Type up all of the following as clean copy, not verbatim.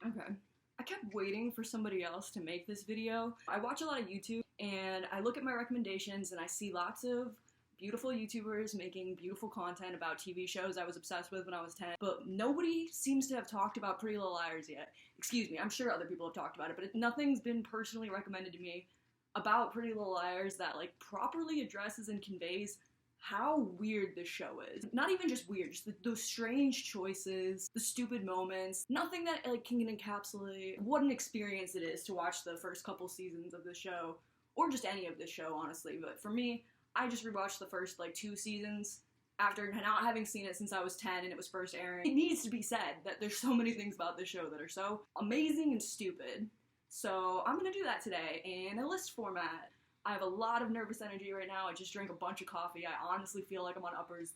Okay. I kept waiting for somebody else to make this video. I watch a lot of YouTube and I look at my recommendations and I see lots of beautiful YouTubers making beautiful content about TV shows I was obsessed with when I was 10, but nobody seems to have talked about Pretty Little Liars yet. Excuse me, I'm sure other people have talked about it, but nothing's been personally recommended to me about Pretty Little Liars that like properly addresses and conveys how weird this show is. Not even just weird, just those strange choices, the stupid moments, nothing that like can encapsulate what an experience it is to watch the first couple seasons of the show, or just any of this show, honestly. But for me, I just rewatched the first like 2 seasons after not having seen it since I was 10 and it was first airing. It needs to be said that there's so many things about this show that are so amazing and stupid. So I'm gonna do that today in a list format. I have a lot of nervous energy right now. I just drank a bunch of coffee. I honestly feel like I'm on uppers.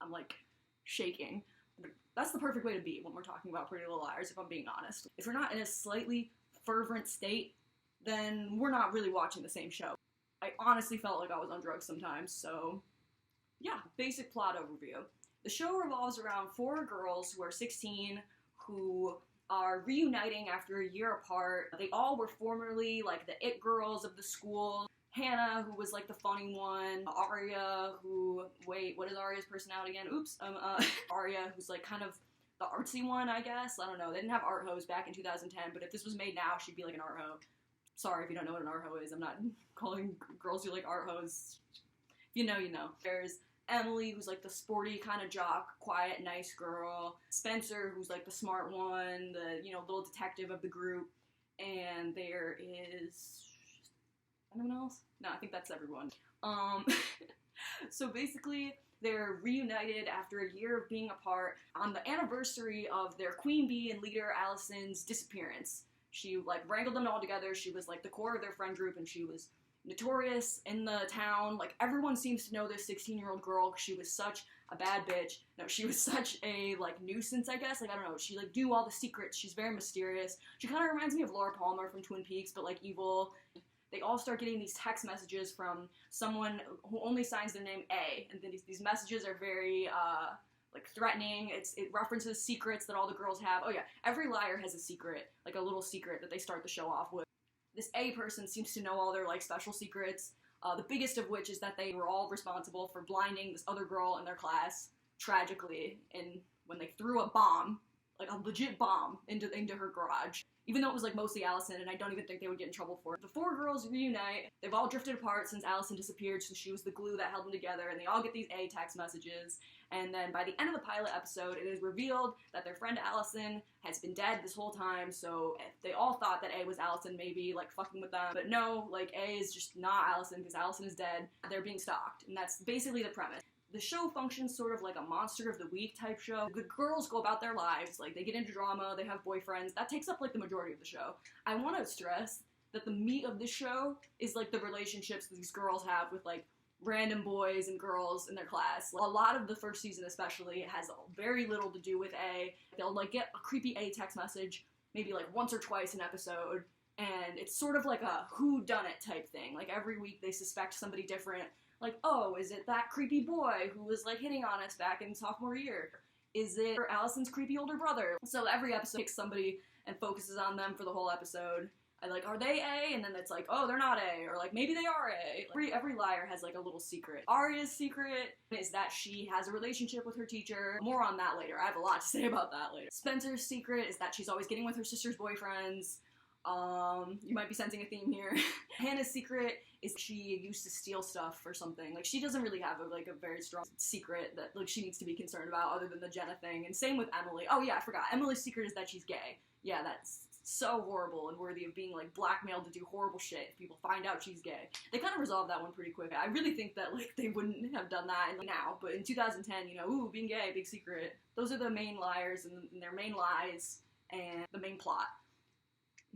I'm like shaking. That's the perfect way to be when we're talking about Pretty Little Liars, if I'm being honest. If you're not in a slightly fervent state, then we're not really watching the same show. I honestly felt like I was on drugs sometimes, so yeah, basic plot overview. The show revolves around 4 girls who are 16 who are reuniting after a year apart. They all were formerly like the it girls of the school. Hannah, who was like the funny one. Aria, who, wait, what is Aria's personality again? Oops. Aria, who's like kind of the artsy one, I guess. I don't know. They didn't have art hoes back in 2010, but if this was made now, she'd be like an art hoe. Sorry if you don't know what an art hoe is. I'm not calling girls who like art hoes. If you know, you know. There's Emily, who's like the sporty kind of jock, quiet, nice girl. Spencer, who's like the smart one, the, you know, little detective of the group. And there is anyone else? No, I think that's everyone. So basically, they're reunited after a year of being apart on the anniversary of their queen bee and leader Allison's disappearance. She like wrangled them all together. She was like the core of their friend group, and she was notorious in the town. Like, everyone seems to know this 16-year-old girl because she was such a bad bitch. No, she was such a, like, nuisance, I guess. Like, I don't know. She, like, knew all the secrets. She's very mysterious. She kind of reminds me of Laura Palmer from Twin Peaks, but, like, evil. They all start getting these text messages from someone who only signs their name A. And then these messages are very, like, threatening. It references secrets that all the girls have. Oh, yeah. Every liar has a secret. Like, a little secret that they start the show off with. This A person seems to know all their, like, special secrets, the biggest of which is that they were all responsible for blinding this other girl in their class, tragically, when they threw a bomb, like a legit bomb, into her garage. Even though it was, like, mostly Allison, and I don't even think they would get in trouble for it. The 4 girls reunite. They've all drifted apart since Allison disappeared, so she was the glue that held them together, and they all get these A text messages. And then by the end of the pilot episode, it is revealed that their friend Allison has been dead this whole time, so they all thought that A was Allison, maybe, like, fucking with them. But no, like, A is just not Allison, because Allison is dead. They're being stalked, and that's basically the premise. The show functions sort of like a Monster of the Week type show. The girls go about their lives, like, they get into drama, they have boyfriends. That takes up, like, the majority of the show. I want to stress that the meat of the show is, like, the relationships that these girls have with, like, random boys and girls in their class. A lot of the first season especially has very little to do with A. They'll, like, get a creepy A text message maybe, like, once or twice an episode, and it's sort of like a whodunit type thing. Like, every week they suspect somebody different. Like, oh, is it that creepy boy who was, like, hitting on us back in sophomore year? Is it Allison's creepy older brother? So every episode picks somebody and focuses on them for the whole episode. I like, are they A? And then it's like, oh, they're not A. Or, like, maybe they are A. Like, every liar has, like, a little secret. Aria's secret is that she has a relationship with her teacher. More on that later. I have a lot to say about that later. Spencer's secret is that she's always getting with her sister's boyfriends. You might be sensing a theme here. Hannah's secret is she used to steal stuff or something. Like, she doesn't really have a very strong secret that, like, she needs to be concerned about other than the Jenna thing. And same with Emily. Oh yeah, I forgot. Emily's secret is that she's gay. Yeah, that's so horrible and worthy of being, like, blackmailed to do horrible shit if people find out she's gay. They kind of resolved that one pretty quick. I really think that, like, they wouldn't have done that now, but in 2010, you know, ooh, being gay, big secret. Those are the main liars and their main lies and the main plot.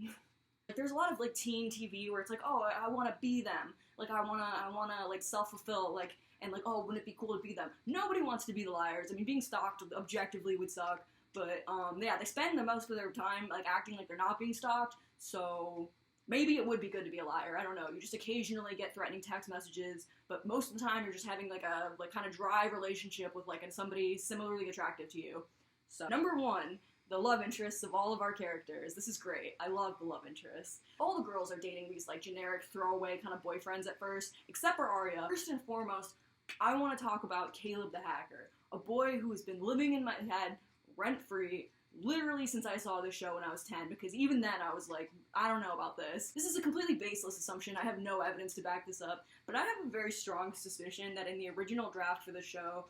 Like, there's a lot of, like, teen TV where it's like, oh, I want to be them. Like, I wanna, like, self-fulfill, like, and, like, oh, wouldn't it be cool to be them? Nobody wants to be the liars. I mean, being stalked objectively would suck, but, yeah, they spend the most of their time, like, acting like they're not being stalked, so maybe it would be good to be a liar. I don't know. You just occasionally get threatening text messages, but most of the time you're just having, like, a, like, kind of dry relationship with, like, somebody similarly attractive to you. So, number 1. the love interests of all of our characters. This is great. I love the love interests. All the girls are dating these like generic throwaway kind of boyfriends at first, except for Arya. First and foremost, I want to talk about Caleb the Hacker, a boy who has been living in my head rent-free literally since I saw this show when I was 10, because even then I was like, I don't know about this. This is a completely baseless assumption. I have no evidence to back this up, but I have a very strong suspicion that in the original draft for the show,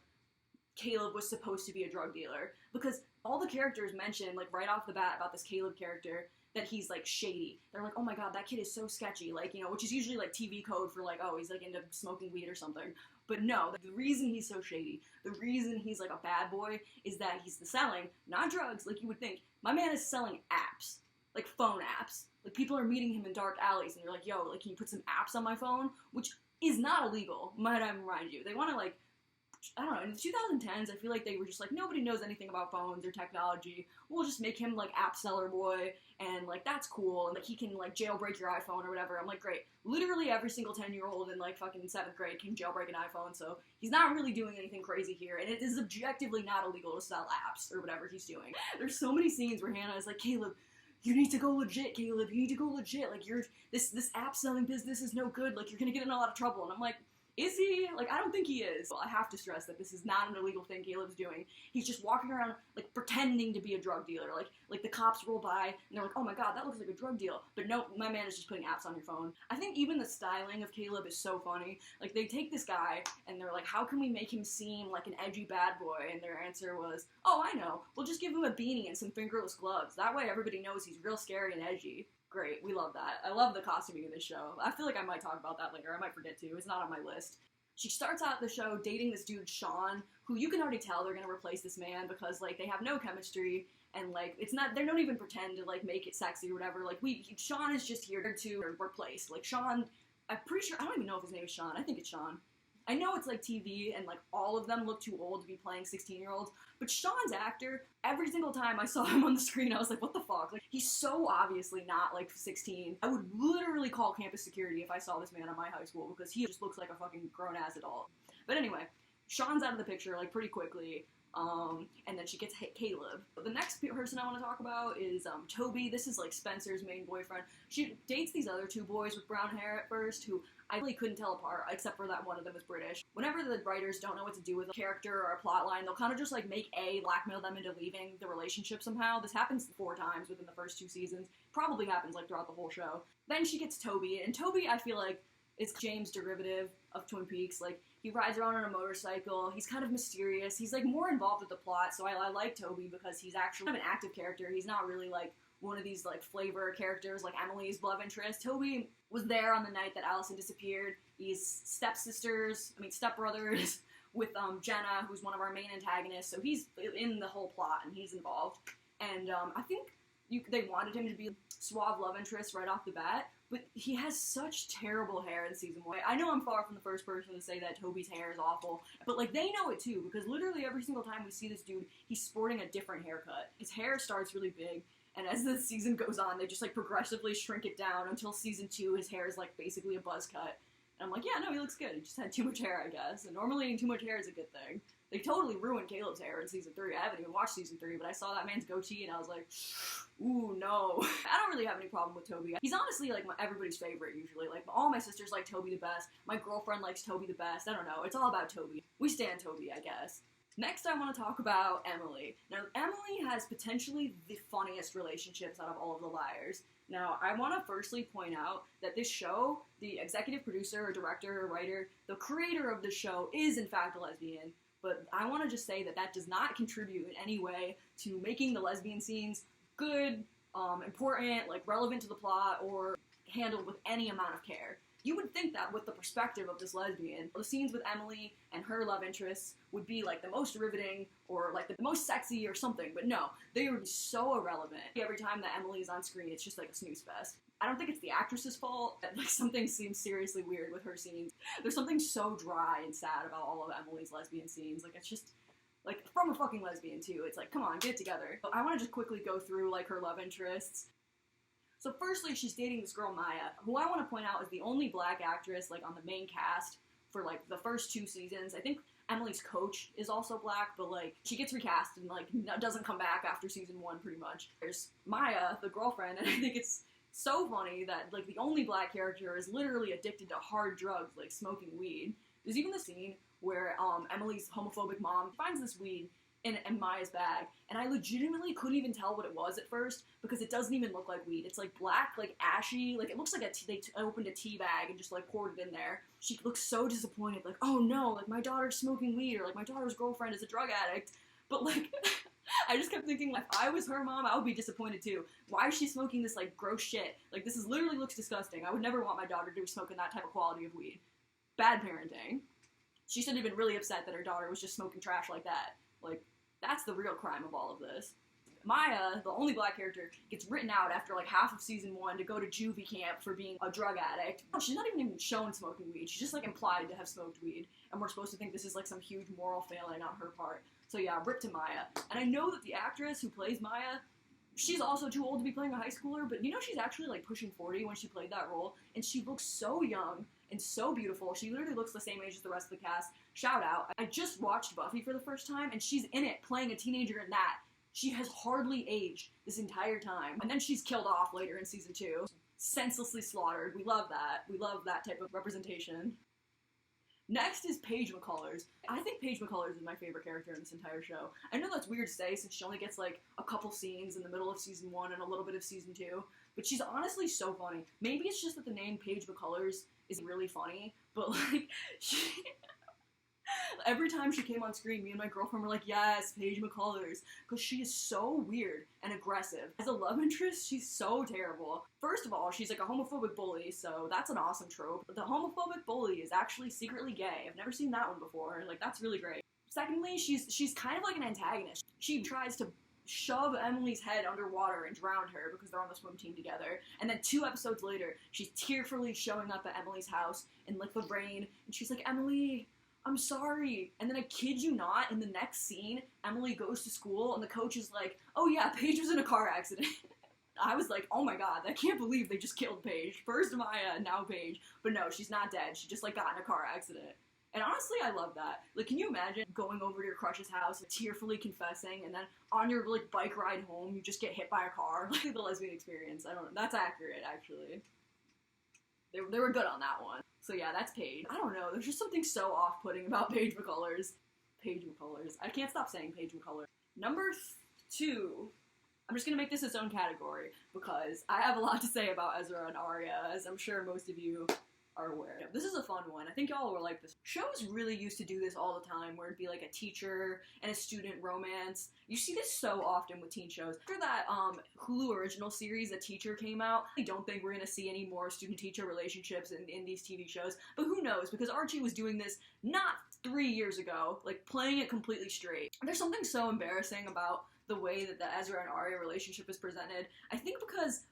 Caleb was supposed to be a drug dealer, because all the characters mention, like, right off the bat about this Caleb character, that he's, like, shady. They're like, oh my god, that kid is so sketchy, like, you know, which is usually, like, TV code for, like, oh, he's, like, into smoking weed or something. But no, the reason he's so shady, the reason he's, like, a bad boy, is that he's selling, not drugs, like you would think. My man is selling apps. Like, phone apps. Like, people are meeting him in dark alleys, and they're like, yo, like, can you put some apps on my phone? Which is not illegal, might I remind you. They want to, like, I don't know, in the 2010s, I feel like they were just like, nobody knows anything about phones or technology. We'll just make him, like, app seller boy, and, like, that's cool, and, like, he can, like, jailbreak your iPhone or whatever. I'm like, great. Literally every single 10-year-old in, like, fucking 7th grade can jailbreak an iPhone, so he's not really doing anything crazy here, and it is objectively not illegal to sell apps or whatever he's doing. There's so many scenes where Hannah is like, Caleb, you need to go legit, Caleb. You need to go legit. Like, this app selling business is no good. Like, you're gonna get in a lot of trouble. And I'm like, is he? Like, I don't think he is. Well, I have to stress that this is not an illegal thing Caleb's doing. He's just walking around, like, pretending to be a drug dealer. Like the cops roll by, and they're like, oh my god, that looks like a drug deal. But no, my man is just putting apps on your phone. I think even the styling of Caleb is so funny. Like, they take this guy, and they're like, how can we make him seem like an edgy bad boy? And their answer was, oh, I know. We'll just give him a beanie and some fingerless gloves. That way everybody knows he's real scary and edgy. Great, we love that. I love the costuming in this show. I feel like I might talk about that later. I might forget to. It's not on my list. She starts out the show dating this dude, Sean, who you can already tell they're gonna replace this man because, like, they have no chemistry, and, like, it's not, they don't even pretend to, like, make it sexy or whatever. Like, Sean is just here to replace. Like, Sean, I'm pretty sure, I don't even know if his name is Sean. I think it's Sean. I know it's, like, TV, and, like, all of them look too old to be playing 16-year-olds, but Sean's actor, every single time I saw him on the screen, I was like, what the fuck? Like, he's so obviously not, like, 16. I would literally call campus security if I saw this man at my high school, because he just looks like a fucking grown-ass adult. But anyway, Sean's out of the picture, like, pretty quickly, and then she gets Caleb. The next person I want to talk about is, Toby. This is, like, Spencer's main boyfriend. She dates these other two boys with brown hair at first, who I really couldn't tell apart, except for that one of them is British. Whenever the writers don't know what to do with a character or a plot line, they'll kind of just, like, make A, blackmail them into leaving the relationship somehow. This happens 4 times within the first 2 seasons. Probably happens, like, throughout the whole show. Then she gets Toby, and Toby, I feel like, is James' derivative of Twin Peaks. Like, he rides around on a motorcycle, he's kind of mysterious, he's, like, more involved with the plot, so I like Toby because he's actually kind of an active character. He's not really, like, one of these, like, flavor characters like Emily's love interest. Toby was there on the night that Allison disappeared. He's stepbrothers with Jenna, who's one of our main antagonists, so he's in the whole plot and he's involved. And I think they wanted him to be suave love interest right off the bat, but he has such terrible hair in season 1. I know I'm far from the first person to say that Toby's hair is awful, but, like, they know it too, because literally every single time we see this dude, he's sporting a different haircut. His hair starts really big, and as the season goes on, they just, like, progressively shrink it down until season 2, his hair is, like, basically a buzz cut. And I'm like, yeah, no, he looks good. He just had too much hair, I guess. And normally too much hair is a good thing. They totally ruined Caleb's hair in season 3. I haven't even watched season 3, but I saw that man's goatee and I was like, ooh, no. I don't really have any problem with Toby. He's honestly, like, everybody's favorite, usually. Like, all my sisters like Toby the best. My girlfriend likes Toby the best. I don't know. It's all about Toby. We stand Toby, I guess. Next, I want to talk about Emily. Now, Emily has potentially the funniest relationships out of all of the liars. Now, I want to firstly point out that this show, the executive producer or director or writer, the creator of the show is, in fact, a lesbian. But I want to just say that that does not contribute in any way to making the lesbian scenes good, important, like, relevant to the plot, or handled with any amount of care. You would think that with the perspective of this lesbian, the scenes with Emily and her love interests would be, like, the most riveting or, like, the most sexy or something, but no, they are so irrelevant. Every time that Emily is on screen, it's just, like, a snooze fest. I don't think it's the actress's fault that, like, something seems seriously weird with her scenes. There's something so dry and sad about all of Emily's lesbian scenes. Like, it's just, like, from a fucking lesbian, too. It's like, come on, get it together. I want to just quickly go through, like, her love interests. So firstly, she's dating this girl, Maya, who I want to point out is the only black actress, like, on the main cast for, like, the first 2 seasons. I think Emily's coach is also black, but like she gets recast and like doesn't come back after season 1 pretty much. There's Maya, the girlfriend, and I think it's so funny that like the only black character is literally addicted to hard drugs like smoking weed. There's even the scene where Emily's homophobic mom finds this weed in Maya's bag, and I legitimately couldn't even tell what it was at first because it doesn't even look like weed. It's like black, like ashy, like it looks like they opened a tea bag and just like poured it in there. She looks so disappointed, like, oh no, like my daughter's smoking weed, or like my daughter's girlfriend is a drug addict. But like, I just kept thinking, like, if I was her mom, I would be disappointed too. Why is she smoking this like gross shit? Like this literally looks disgusting. I would never want my daughter to be smoking that type of quality of weed. Bad parenting. She should have been really upset that her daughter was just smoking trash like that. Like, that's the real crime of all of this. Maya, the only black character, gets written out after like half of season 1 to go to juvie camp for being a drug addict. She's not even shown smoking weed. She's just like implied to have smoked weed. And we're supposed to think this is like some huge moral failing on her part. So yeah, rip to Maya. And I know that the actress who plays Maya, she's also too old to be playing a high schooler, but you know she's actually like pushing 40 when she played that role. And she looks so young and so beautiful. She literally looks the same age as the rest of the cast. Shout out. I just watched Buffy for the first time, and she's in it playing a teenager in that. She has hardly aged this entire time. And then she's killed off later in season 2. Senselessly slaughtered. We love that. We love that type of representation. Next is Paige McCullers. I think Paige McCullers is my favorite character in this entire show. I know that's weird to say since she only gets like a couple scenes in the middle of season 1 and a little bit of season 2, but she's honestly so funny. Maybe it's just that the name Paige McCullers is really funny, but like, every time she came on screen, me and my girlfriend were like, yes, Paige McCullers, because she is so weird and aggressive. As a love interest, she's so terrible. First of all, she's like a homophobic bully, so that's an awesome trope. The homophobic bully is actually secretly gay. I've never seen that one before. Like, that's really great. Secondly, she's kind of like an antagonist. She tries to shove Emily's head underwater and drown her because they're on the swim team together. And then 2 episodes later, she's tearfully showing up at Emily's house in like the rain, and she's like, Emily, I'm sorry. And then I kid you not, in the next scene, Emily goes to school and the coach is like, oh yeah, Paige was in a car accident. I was like, oh my god, I can't believe they just killed Paige. First Maya, now Paige. But no, she's not dead. She just like got in a car accident. And honestly, I love that. Like, can you imagine going over to your crush's house, tearfully confessing, and then on your like bike ride home, you just get hit by a car? Like the lesbian experience. I don't know. That's accurate, actually. They were good on that one. So yeah, that's Paige. I don't know, there's just something so off-putting about Paige McCullers. Paige McCullers. I can't stop saying Paige McCullers. Number 2. I'm just gonna make this its own category because I have a lot to say about Ezra and Arya, as I'm sure most of you are aware. This is a fun one. I think y'all will like this. Shows really used to do this all the time, where it'd be like a teacher and a student romance. You see this so often with teen shows. After that Hulu original series, A Teacher, came out, I don't think we're gonna see any more student-teacher relationships in these TV shows, but who knows, because Archie was doing this not 3 years ago, like playing it completely straight. There's something so embarrassing about the way that the Ezra and Arya relationship is presented. I think because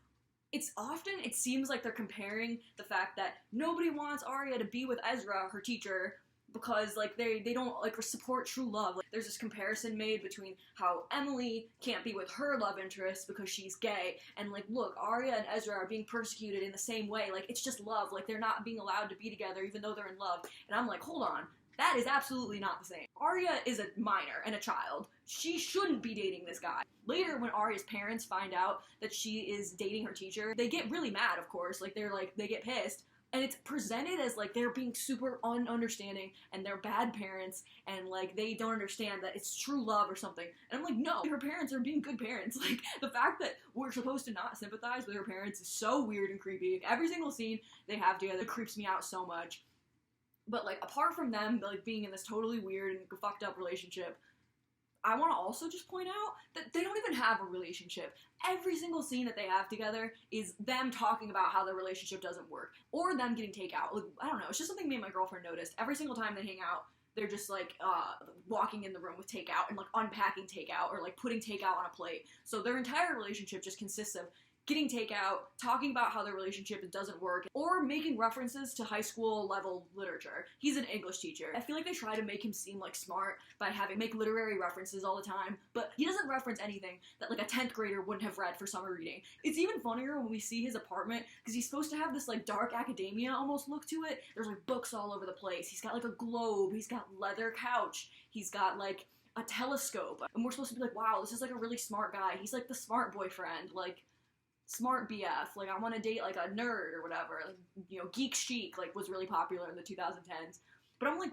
it seems like they're comparing the fact that nobody wants Arya to be with Ezra, her teacher, because like they don't like support true love. Like, there's this comparison made between how Emily can't be with her love interest because she's gay, and like, look, Arya and Ezra are being persecuted in the same way. Like, it's just love. Like, they're not being allowed to be together even though they're in love. And I'm like, hold on. That is absolutely not the same. Arya is a minor and a child. She shouldn't be dating this guy. Later, when Arya's parents find out that she is dating her teacher, they get really mad, of course. Like, they get pissed. And it's presented as, like, they're being super ununderstanding, and they're bad parents, and, like, they don't understand that it's true love or something. And I'm like, no, her parents are being good parents. Like, the fact that we're supposed to not sympathize with her parents is so weird and creepy. Every single scene they have together creeps me out so much. But, like, apart from them, like, being in this totally weird and fucked up relationship, I want to also just point out that they don't even have a relationship. Every single scene that they have together is them talking about how their relationship doesn't work, or them getting takeout. Like, I don't know, it's just something me and my girlfriend noticed. Every single time they hang out, they're just, like, walking in the room with takeout, and, like, unpacking takeout, or, like, putting takeout on a plate. So their entire relationship just consists of getting takeout, talking about how their relationship doesn't work, or making references to high school level literature. He's an English teacher. I feel like they try to make him seem like smart by make literary references all the time, but he doesn't reference anything that like a 10th grader wouldn't have read for summer reading. It's even funnier when we see his apartment, because he's supposed to have this like dark academia almost look to it. There's like books all over the place. He's got like a globe, he's got leather couch, he's got like a telescope, and we're supposed to be like, wow, this is like a really smart guy. He's like the smart boyfriend, like smart BF, like I want to date like a nerd or whatever, like, you know, geek chic like was really popular in the 2010s. But I'm like,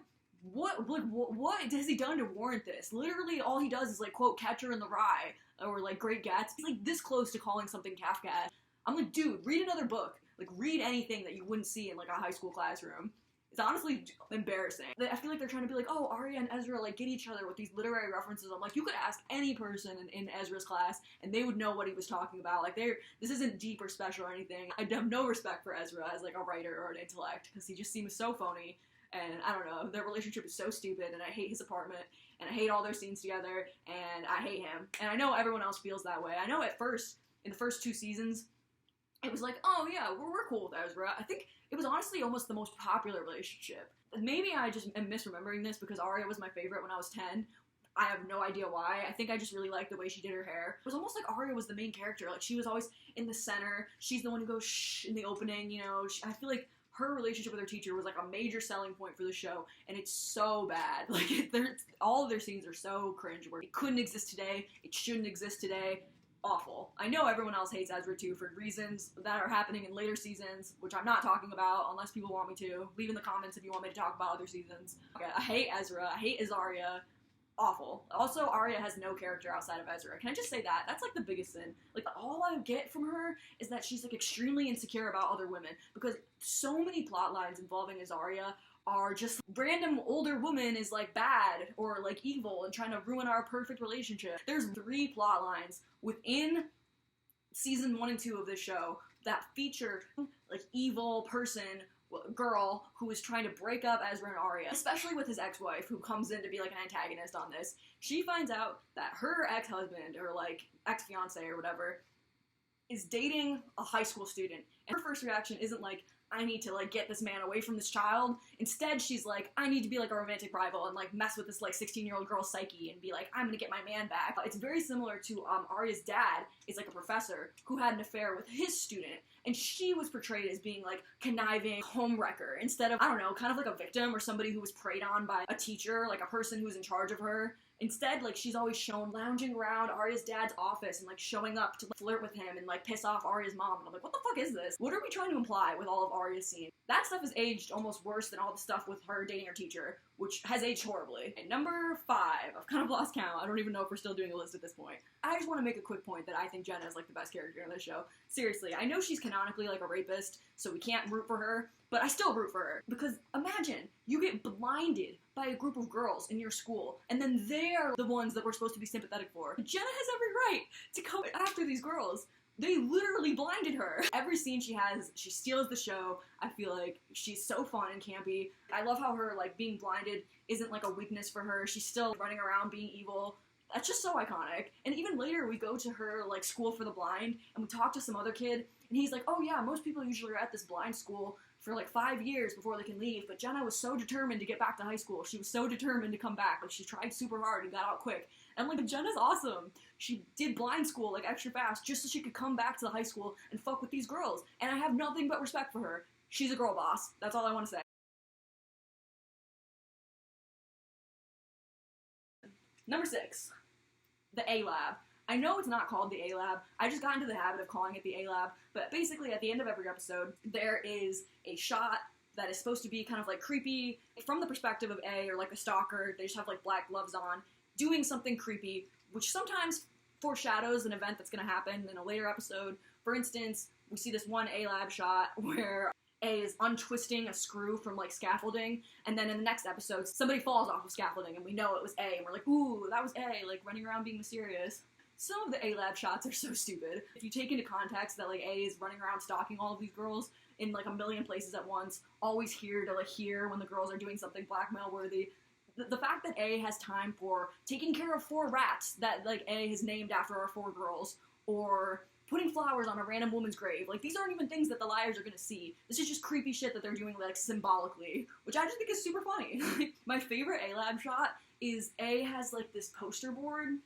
what has he done to warrant this? Literally all he does is like quote Catcher in the Rye or like Great Gatsby. He's like this close to calling something Kafka. I'm like, dude, read another book. Like read anything that you wouldn't see in like a high school classroom. It's honestly embarrassing. I feel like they're trying to be like, oh, Arya and Ezra like get each other with these literary references. I'm like, you could ask any person in Ezra's class and they would know what he was talking about. Like this isn't deep or special or anything. I have no respect for Ezra as like a writer or an intellect because he just seems so phony. And I don't know, their relationship is so stupid, and I hate his apartment, and I hate all their scenes together, and I hate him. And I know everyone else feels that way. I know at first, in the first 2 seasons, it was like, oh yeah, we're cool with Ezra. I think it was honestly almost the most popular relationship. Maybe I just am misremembering this because Arya was my favorite when I was 10. I have no idea why. I think I just really liked the way she did her hair. It was almost like Arya was the main character. Like, she was always in the center. She's the one who goes shh in the opening, you know. I feel like her relationship with her teacher was like a major selling point for the show, and it's so bad. Like, all of their scenes are so cringe-worthy. It couldn't exist today. It shouldn't exist today. Awful. I know everyone else hates Ezra too for reasons that are happening in later seasons, which I'm not talking about unless people want me to. Leave in the comments if you want me to talk about other seasons. Okay, I hate Ezra. I hate Azaria. Awful. Also, Arya has no character outside of Ezra. Can I just say that? That's like the biggest sin. Like, all I get from her is that she's like extremely insecure about other women, because so many plot lines involving Azaria are just random older woman is like bad or like evil and trying to ruin our perfect relationship. There's 3 plot lines within season 1 and 2 of this show that feature like evil person, girl who is trying to break up Ezra and Arya, especially with his ex-wife who comes in to be like an antagonist on this. She finds out that her ex-husband or like ex-fiance or whatever is dating a high school student, and her first reaction isn't like, I need to like get this man away from this child. Instead, she's like, I need to be like a romantic rival and like mess with this like 16-year-old girl's psyche and be like, I'm gonna get my man back. It's very similar to Arya's dad is like a professor who had an affair with his student, and she was portrayed as being like conniving homewrecker instead of, I don't know, kind of like a victim or somebody who was preyed on by a teacher, like a person who's in charge of her. Instead, like, she's always shown lounging around Arya's dad's office and, like, showing up to like, flirt with him and, like, piss off Arya's mom. And I'm like, what the fuck is this? What are we trying to imply with all of Arya's scenes? That stuff has aged almost worse than all the stuff with her dating her teacher, which has aged horribly. And number 5, I've kind of lost count. I don't even know if we're still doing a list at this point. I just want to make a quick point that I think Jenna is, like, the best character in this show. Seriously, I know she's canonically, like, a rapist, so we can't root for her, but I still root for her. Because imagine, you get blinded by a group of girls in your school, and then they're the ones that we're supposed to be sympathetic for. Jenna has every right to come after these girls. They literally blinded her. Every scene she has, she steals the show. I feel like she's so fun and campy. I love how her, like, being blinded isn't, like, a weakness for her. She's still running around being evil. That's just so iconic. And even later, we go to her, like, school for the blind, and we talk to some other kid, and he's like, oh yeah, most people usually are at this blind school for like 5 years before they can leave, but Jenna was so determined to get back to high school. She was so determined to come back. Like, she tried super hard and got out quick. And like, Jenna's awesome. She did blind school like extra fast just so she could come back to the high school and fuck with these girls. And I have nothing but respect for her. She's a girl boss. That's all I want to say. Number 6, the A-Lab. I know it's not called the A-Lab. I just got into the habit of calling it the A-Lab, but basically at the end of every episode, there is a shot that is supposed to be kind of like creepy from the perspective of A, or like a stalker. They just have like black gloves on, doing something creepy, which sometimes foreshadows an event that's going to happen in a later episode. For instance, we see this one A-Lab shot where A is untwisting a screw from like scaffolding, and then in the next episode, somebody falls off of scaffolding, and we know it was A, and we're like, ooh, that was A, like running around being mysterious. Some of the A-Lab shots are so stupid. If you take into context that, like, A is running around stalking all of these girls in, like, a million places at once, always here to, like, hear when the girls are doing something blackmail-worthy. The fact that A has time for taking care of 4 rats that, like, A has named after our 4 girls, or putting flowers on a random woman's grave. Like, these aren't even things that the liars are gonna see. This is just creepy shit that they're doing, like, symbolically, which I just think is super funny. My favorite A-Lab shot is A has, like, this poster board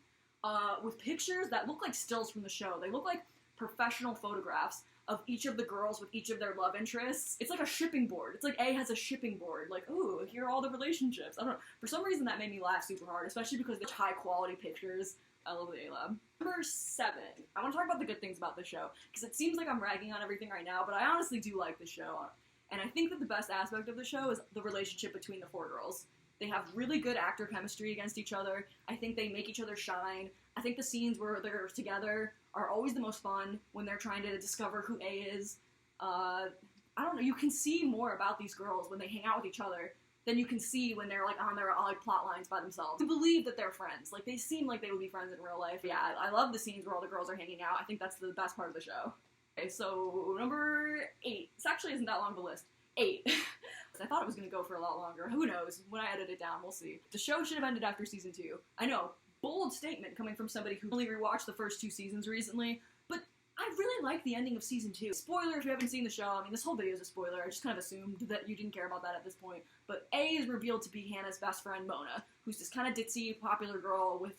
with pictures that look like stills from the show. They look like professional photographs of each of the girls with each of their love interests. It's like a shipping board. It's like A has a shipping board. Like, ooh, here are all the relationships. I don't know. For some reason, that made me laugh super hard, especially because they're high-quality pictures. I love the A-Lab. Number 7. I want to talk about the good things about the show, because it seems like I'm ragging on everything right now, but I honestly do like the show. And I think that the best aspect of the show is the relationship between the 4 girls. They have really good actor chemistry against each other. I think they make each other shine. I think the scenes where they're together are always the most fun, when they're trying to discover who A is. I don't know, you can see more about these girls when they hang out with each other than you can see when they're, like, on their, like, plot lines by themselves. You believe that they're friends. Like, they seem like they would be friends in real life. Yeah, I love the scenes where all the girls are hanging out. I think that's the best part of the show. Okay, so number 8. This actually isn't that long of a list. 8. I thought it was going to go for a lot longer. Who knows? When I edit it down, we'll see. The show should have ended after season 2. I know, bold statement coming from somebody who only rewatched the first 2 seasons recently, but I really like the ending of season 2. Spoiler if you haven't seen the show. I mean, this whole video is a spoiler. I just kind of assumed that you didn't care about that at this point. But A is revealed to be Hannah's best friend, Mona, who's this kind of ditzy, popular girl with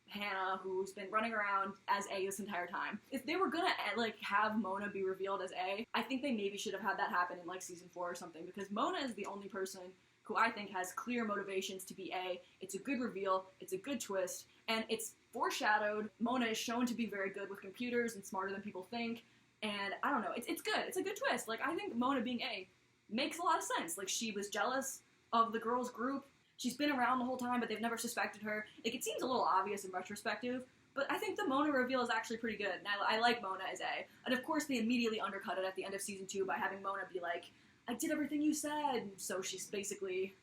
Hannah, who's been running around as A this entire time. If they were gonna, like, have Mona be revealed as A, I think they maybe should have had that happen in, like, season 4 or something, because Mona is the only person who I think has clear motivations to be A. It's a good reveal, it's a good twist, and it's foreshadowed. Mona is shown to be very good with computers and smarter than people think, and I don't know, it's good. It's a good twist. Like, I think Mona being A makes a lot of sense. Like, she was jealous of the girls' group. She's been around the whole time, but they've never suspected her. Like, it seems a little obvious in retrospective, but I think the Mona reveal is actually pretty good, and I like Mona as A. And of course, they immediately undercut it at the end of season 2 by having Mona be like, I did everything you said. So she's basically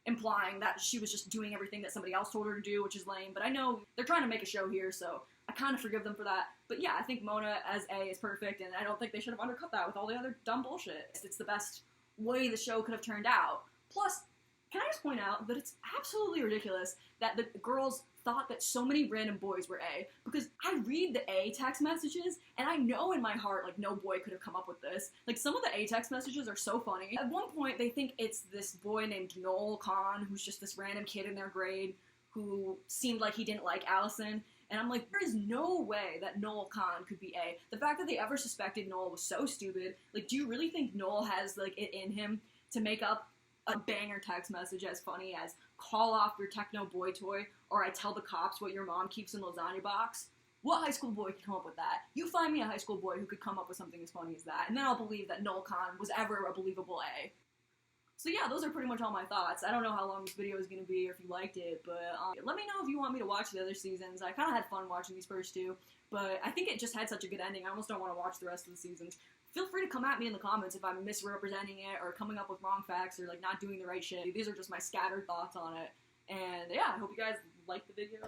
implying that she was just doing everything that somebody else told her to do, which is lame. But I know they're trying to make a show here, so I kind of forgive them for that. But yeah, I think Mona as A is perfect, and I don't think they should have undercut that with all the other dumb bullshit. It's the best way the show could have turned out. Plus, can I just point out that it's absolutely ridiculous that the girls thought that so many random boys were A, because I read the A text messages, and I know in my heart, like, no boy could have come up with this. Like, some of the A text messages are so funny. At one point, they think it's this boy named Noel Kahn, who's just this random kid in their grade who seemed like he didn't like Allison, and I'm like, there is no way that Noel Kahn could be A. The fact that they ever suspected Noel was so stupid. Like, do you really think Noel has, like, it in him to make up a banger text message as funny as call off your techno boy toy, or I tell the cops what your mom keeps in the lasagna box? What high school boy could come up with that? You find me a high school boy who could come up with something as funny as that, and then I'll believe that Noel Kahn was ever a believable A. So yeah, those are pretty much all my thoughts. I don't know how long this video is going to be or if you liked it, but let me know if you want me to watch the other seasons. I kind of had fun watching these first 2, but I think it just had such a good ending, I almost don't want to watch the rest of the seasons. Feel free to come at me in the comments if I'm misrepresenting it or coming up with wrong facts or, like, not doing the right shit. These are just my scattered thoughts on it. And yeah, I hope you guys liked the video.